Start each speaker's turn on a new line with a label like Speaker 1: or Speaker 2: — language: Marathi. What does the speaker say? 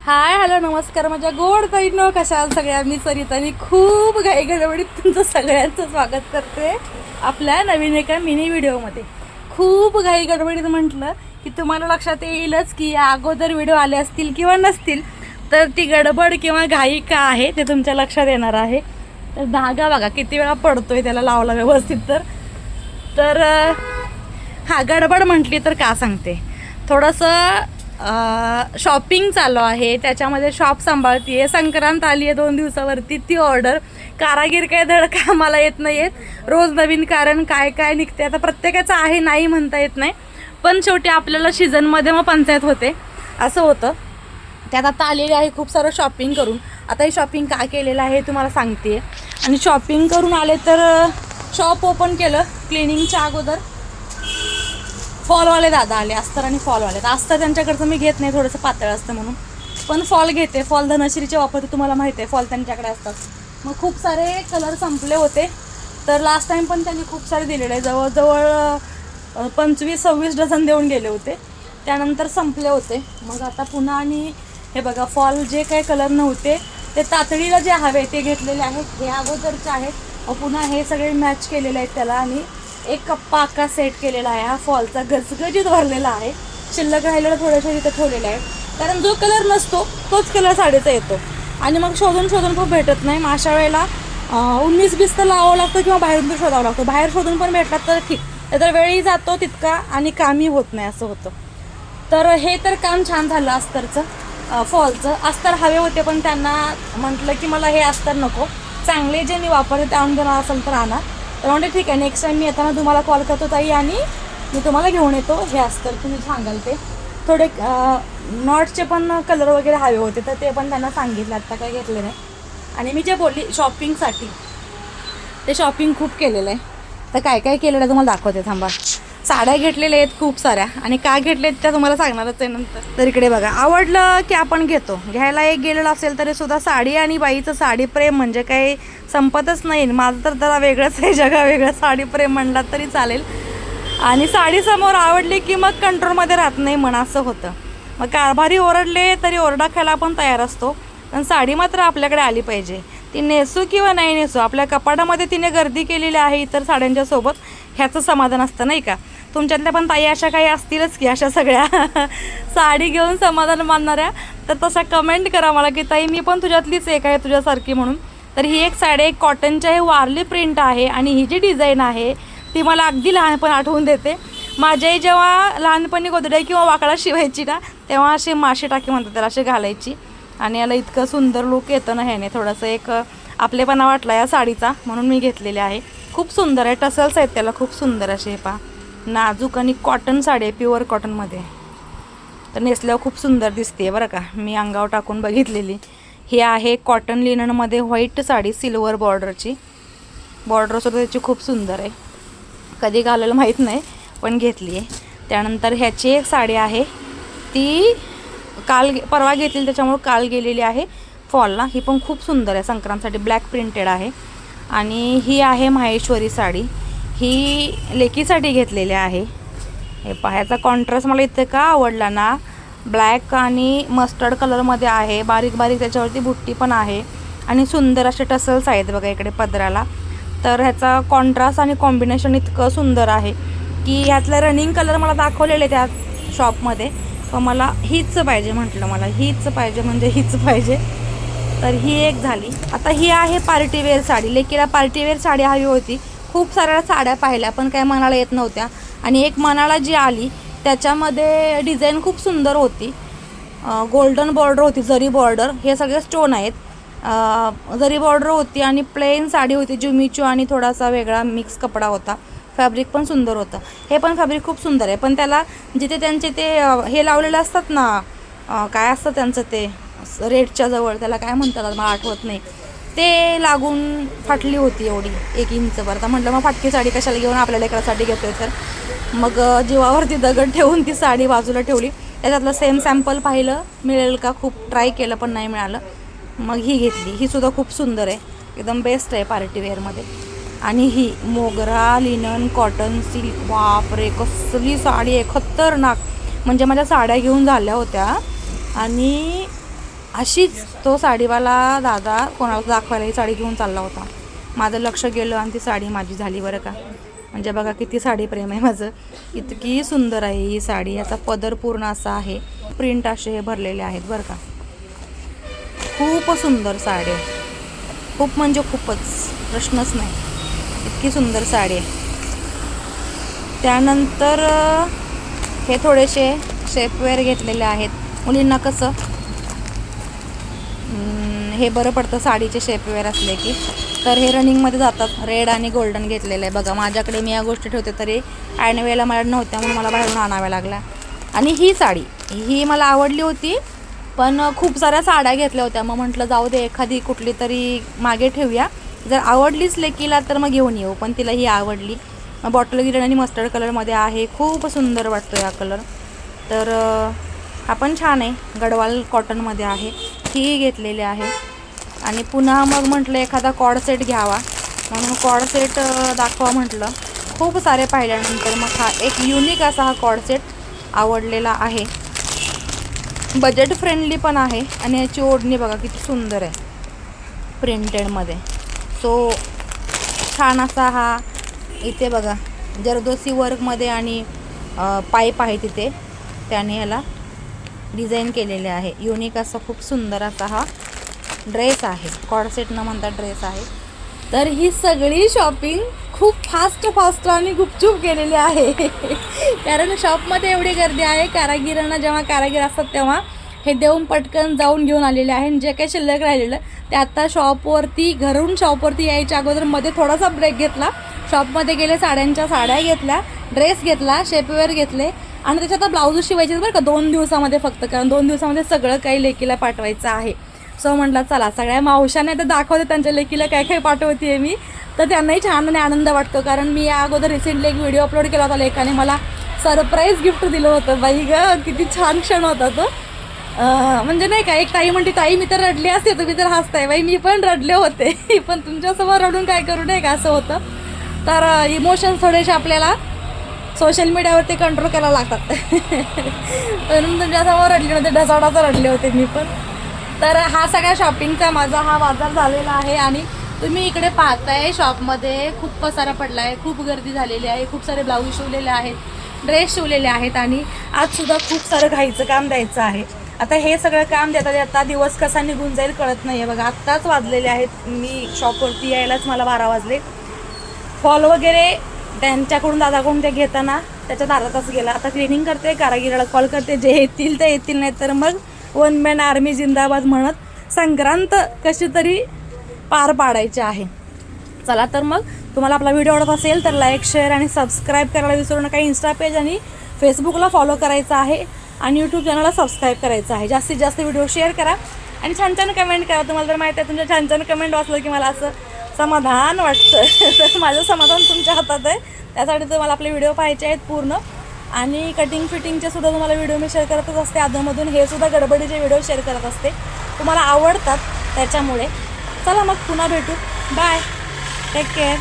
Speaker 1: हाय हॅलो नमस्कार माझ्या गोड ताईंनो, कशा आहात सगळ्या. मी सरिता आणि खूप घाई गडबडीत तुमचं सगळ्यांचं स्वागत करते आपल्या नवीन एका मिनी व्हिडिओमध्ये. खूप घाई गडबडीत म्हटलं की तुम्हाला लक्षात येईलच की या अगोदर व्हिडिओ आले असतील किंवा नसतील, तर ती गडबड किंवा घाई का आहे ते तुमच्या लक्षात येणार आहे. तर धागा बघा किती वेळा पडतोय त्याला लावला व्यवस्थित. तर हां, गडबड म्हटली तर का सांगते, थोडंसं शॉपिंग चालू आहे, त्याच्यामध्ये शॉप सांभाळते आहे. संक्रांत आली आहे 2 दिवसावरती, ती ऑर्डर. कारागीर काय धड कामाला येत नाही आहेत, रोज नवीन कारण काय काय निघते. आता प्रत्येकाचं आहे, नाही म्हणता येत नाही, पण शेवटी आपल्याला सीझनमध्ये मग पंचायत होते, असं होतं. त्यात आता आलेली आहे खूप सारं शॉपिंग करून. आता हे शॉपिंग का केलेलं आहे तुम्हाला सांगते. आणि शॉपिंग करून आले तर शॉप ओपन केलं क्लिनिंगच्या अगोदर. फॉलवाले दादा आले, अस्तर आणि फॉलवाले. तर अस्तर त्यांच्याकडचं मी घेत नाही, थोडंसं पातळ असतं म्हणून, पण फॉल घेते. फॉल धनश्रीचे वापरते, तुम्हाला माहिती आहे, फॉल त्यांच्याकडे असतात. मग खूप सारे कलर संपले होते, तर लास्ट टाईम पण त्यांनी खूप सारे दिलेले आहे. जवळजवळ 25-26 डझन देऊन गेले होते, त्यानंतर संपले होते. मग आता पुन्हा आणि हे बघा, फॉल जे काही कलर नव्हते ते तातडीला जे हवे ते घेतलेले आहेत. हे अगोदरचे आहेत, पुन्हा हे सगळे मॅच केलेले आहेत त्याला. आणि एक कप्पा अख्खा सेट केलेला आहे. हा फॉलचा गजगजीत भरलेला आहे. शिल्लक राहिलेला थोड्याशा तिथे ठेवलेला आहे, कारण जो कलर नसतो तोच कलर साडीचा येतो. आणि मग शोधून खूप भेटत नाही. मग अशा वेळेला 19-20 तर लावावं लागतं किंवा बाहेरून तर शोधावं लागतं. बाहेर शोधून पण भेटला तर ठीक, तर वेळही जातो तितका आणि कामही होत नाही, असं होतं. तर हे तर काम छान झालं अस्तरचं, फॉलचं. अस्तर हवे होते, पण त्यांना म्हटलं की मला हे अस्तर नको, चांगले जे मी वापरते ते आणून असेल तर आणा. तर म्हणते ठीक आहे, नेक्स्ट टाईम मी येताना तुम्हाला कॉल करतो ताई आणि मी तुम्हाला घेऊन येतो. हे अस्तर तुम्ही सांगाल ते. थोडे नॉट्सचे पण कलर वगैरे हवे होते, तर ते पण त्यांना सांगितलं, आत्ता काय घेतले नाही. आणि मी जे बोलली शॉपिंगसाठी, ते शॉपिंग खूप केलेलं आहे. तर काय काय केलेलं आहे तुम्हाला दाखवते, थांबा. साड्या घेतलेल्या आहेत खूप साऱ्या, आणि का घेतल्या त्या तुम्हाला सांगणारच आहे नंतर. तर इकडे बघा, आवडलं की आपण घेतो. घ्यायला एक गेलेलं असेल तरी सुद्धा साडी आणि बाईचं साडी प्रेम म्हणजे काही संपतच नाही. माझं तर जरा वेगळंच आहे, जगा वेगळं. साडी प्रेम म्हणला तरी चालेल. आणि साडीसमोर आवडली की मग कंट्रोलमध्ये राहत नाही मन, असं होतं. मग कारभारी ओरडले तरी ओरडा खायला आपण तयार असतो, पण साडी मात्र आपल्याकडे आली पाहिजे. ती नेसू किंवा नाही नेसू, आपल्या कपाटामध्ये तिने गर्दी केलेली आहे इतर साड्यांच्या सोबत, ह्याचं समाधान असतं, नाही का. तुमच्यातल्या पण ताई अशा काही असतीलच की, अशा सगळ्या साडी घेऊन समाधान मानणाऱ्या. तर तशा कमेंट करा मला की ताई मी पण तुझ्यातलीच एक आहे, तुझ्यासारखी म्हणून. तर ही एक साडी, एक कॉटनच्या, हे वारली प्रिंट आहे. आणि ही जी डिझाईन आहे ती मला अगदी लहानपण आठवून देते. माझ्याही जेव्हा लहानपणी गोदड्या किंवा वाकडा शिवायची ना, तेव्हा अशी माशी टाकी म्हणतात त्याला, अशी घालायची. आणि याला इतकं सुंदर लुक येतं ना ह्याने, थोडंसं एक आपलेपणा वाटला या साडीचा, म्हणून मी घेतलेली आहे. खूप सुंदर आहे, टसल्स आहेत त्याला खूप सुंदर असे. पहा, नाजूक आणि कॉटन साडी आहे, प्युअर कॉटनमध्ये. तर नेसल्यावर खूप सुंदर दिसते बरं का, मी अंगावर टाकून बघितलेली. ही आहे कॉटन लिननमध्ये व्हाईट साडी, सिल्वर बॉर्डरची. बॉर्डरसुद्धा त्याची खूप सुंदर आहे. कधी घालायला माहीत नाही, पण घेतली आहे. त्यानंतर ह्याची एक साडी आहे, ती परवा घेतली, त्याच्यामुळं काल गेलेली आहे फॉलला. ही पण खूप सुंदर आहे, संक्रांतसाठी ब्लॅक प्रिंटेड आहे. आणि ही आहे माहेश्वरी साडी, ही लेकीसाठी घेतलेली आहे. हे पाहायचा कॉन्ट्रास्ट मला इतकं का आवडला ना, ब्लॅक आणि मस्टर्ड कलरमध्ये आहे. बारीक बारीक त्याच्यावरती बुट्टी पण आहे, आणि सुंदर असे टसल्स आहेत बघा इकडे पदराला. तर ह्याचा कॉन्ट्रास्ट आणि कॉम्बिनेशन इतकं सुंदर आहे की ह्यातलं रनिंग कलर मला दाखवलेले त्या शॉपमध्ये, पण मला हीच पाहिजे म्हटलं, मला हीच पाहिजे म्हणजे हीच पाहिजे. तर ही एक झाली. आता ही आहे पार्टीवेअर साडी. लेकीला पार्टीवेअर साडी हवी होती. खूप साऱ्या साड्या पाहिल्या, पण काय मनाला येत नव्हत्या. आणि एक मनाला जी आली त्याच्यामध्ये डिझाईन खूप सुंदर होती. गोल्डन बॉर्डर होती, जरी बॉर्डर, हे सगळे स्टोन आहेत. जरी बॉर्डर होती आणि प्लेन साडी होती, जुमीचू, आणि थोडासा वेगळा मिक्स कपडा होता. फॅब्रिक पण सुंदर होतं. हे पण फॅब्रिक खूप सुंदर आहे, पण त्याला जिथे त्यांचे ते हे लावलेलं असतात ना, काय असतं त्यांचं ते रेडच्या जवळ, त्याला काय म्हणतात मला आठवत नाही, ते लागून फाटली होती एवढी 1 इंचभर. तर म्हटलं मग फाटकी साडी कशाला घेऊन, आपल्या लेकरासाठी घेतोय तर. मग जीवावरती दगड ठेवून ती साडी बाजूला ठेवली. त्याच्यातलं सेम सॅम्पल पाहिलं मिळेल का, खूप ट्राय केलं पण नाही मिळालं. मग ही घेतली. ही सुद्धा खूप सुंदर आहे, एकदम बेस्ट आहे पार्टीवेअरमध्ये. आणि ही मोगरा लिनन कॉटन सिल्क, बापरे कसली साडी आहे, खतरनाक. म्हणजे माझ्या साड्या घेऊन झाल्या होत्या, आणि अशीच तो साडीवाला दादा कोणाला दाखवायला ही साडी घेऊन चालला होता. माझं लक्ष गेलं आणि ती साडी माझी झाली बरं का. म्हणजे बघा किती साडी प्रेम आहे माझं. इतकी सुंदर आहे ही साडी. याचा पदर पूर्ण असा आहे, प्रिंट असे हे भरलेले आहेत बरं का. खूप सुंदर साडी आहे, खूप म्हणजे खूपच, प्रश्नच नाही. इतकी सुंदर साडी आहे. त्यानंतर हे थोडेसे शेपवेअर घेतलेले आहेत. मुलींना कसं हे बरं पडतं साडीचे शेपवेअर असले की. तर हे रनिंगमध्ये जातात. रेड आणि गोल्डन घेतलेलं आहे बघा. माझ्याकडे मी या गोष्टी ठेवते तरी ऐन वेळेला मला नव्हत्या म्हणून मला बाहेरून आणाव्या लागल्या. आणि ही साडी ही मला आवडली होती, पण खूप साऱ्या साड्या घेतल्या होत्या. मग म्हटलं जाऊ दे, एखादी कुठली तरी मागे ठेवूया. जर आवडलीच लेकीला तर मग घेऊन येऊ. पण तिला ही आवडली. मग बॉटल ग्रीन आणि मस्टर्ड कलरमध्ये आहे. खूप सुंदर वाटतो हा कलर. तर हा पण छान आहे. गडवाल कॉटनमध्ये आहे. ही घेतलेली आहे. आणि पुन्हा मग म्हटलं एखादा कॉड सेट घ्यावा म्हणून कॉड सेट दाखवा म्हटलं. खूप सारे पाहिल्यानंतर मग हा एक युनिक असा हा कॉड सेट आवडलेला आहे. बजेट फ्रेंडली पण आहे. आणि याची ओढणी बघा किती सुंदर आहे प्रिंटेडमध्ये. सो छान असा हा. इथे बघा जरदोसी वर्कमध्ये आणि पाईप आहे तिथे, त्याने याला डिझाईन केलेले आहे. युनिक असा खूप सुंदर असा हा ड्रेस आहे. कॉडसेट न म्हणता ड्रेस आहे. तर ही सगळी शॉपिंग खूप फास्ट आणि गुपचूप केलेली आहे. कारण शॉपमध्ये एवढी गर्दी आहे. कारागिरांना जेव्हा कारागीर असतात तेव्हा हे देऊन पटकन जाऊन घेऊन आलेले आहे. जे काही शिल्लक राहिलेलं ते आता शॉपवरती, घरून शॉपवरती यायच्या अगोदर मध्ये थोडासा ब्रेक घेतला. शॉपमध्ये गेले, साड्या घेतल्या, ड्रेस घेतला, शेपवेअर घेतले आणि त्याच्यात आता ब्लाऊज शिवायचे बरं का 2 दिवसामध्ये फक्त. कारण 2 दिवसामध्ये सगळं काही लेकीला पाठवायचं आहे. सो म्हटलं चला सगळ्या मावशाने तर दाखवते त्यांच्या लेकीला काय काय पाठवते मी. तर त्यांनाही छान आणि आनंद वाटतो. कारण मी या अगोदर रिसेंटली एक व्हिडिओ अपलोड केला होता. लेकाने मला सरप्राईज गिफ्ट दिलं होतं. बाई गं किती छान क्षण होता तो. म्हणजे नाही का, एक ताई म्हणते ताई मी तर रडली असते, तुम्ही तर हसताय. बाई मी पण रडले होते. पण तुमच्यासमोर रडून काय करू नाही का, असं होतं. तर इमोशन्स थोडेसे आपल्याला सोशल मीडियावरती कंट्रोल करायला लागतात. म्हणून तुमच्यासमोर रडले होते, ढसाढसा रडले होते मी पण. तर हा सगळ्या शॉपिंगचा माझा हा बाजार झालेला आहे. आणि तुम्ही इकडे पाहताय शॉपमध्ये खूप पसारा पडला आहे, खूप गर्दी झालेली आहे. खूप सारे ब्लाऊज शिवलेले आहेत, ड्रेस शिवलेले आहेत. आणि आजसुद्धा खूप सारं घाईचं काम द्यायचं आहे. आता हे सगळं काम देता दिवस कसा निघून जाईल कळत नाही आहे बघा. आत्ताच वाजलेले आहेत, मी शॉपवरती यायलाच मला 12 वाजले. फॉल वगैरे त्यांच्याकडून दादाकडून ते घेताना त्याच्यात अर्धा तास गेला. आता क्लिनिंग करते, कारागिराला कॉल करते, जे येतील ते येतील, नाही तर मग 1 मॅन आर्मी जिंदाबाद म्हणत संक्रांत कशी तरी पार पाडायची आहे. चला तर मग तुम्हाला आपला व्हिडिओ आवडत असेल तर लाईक, शेअर आणि सबस्क्राईब करायला विसरू नका. इंस्टा पेज आणि फेसबुकला फॉलो करायचं आहे आणि यूट्यूब चॅनलला सबस्क्राईब करायचं आहे. जास्तीत जास्त व्हिडिओ शेअर करा आणि छान छान कमेंट करा. तुम्हाला तर माहिती आहे, तुमच्या छान छान कमेंट वाचलं की मला असं समाधान वाटतं. तर माझं समाधान तुमच्या हातात आहे. त्यासाठी तुम्हाला आपले व्हिडिओ पाहायचे आहेत पूर्ण. आणि कटिंग फिटिंगचे सुद्धा तुम्हाला व्हिडिओ मी शेअर करतच असते अधूनमधून. हे सुद्धा गडबडीचे व्हिडिओ शेअर करत असते, तुम्हाला आवडतात त्याच्यामुळे. चला मग पुन्हा भेटू. Bye, take care.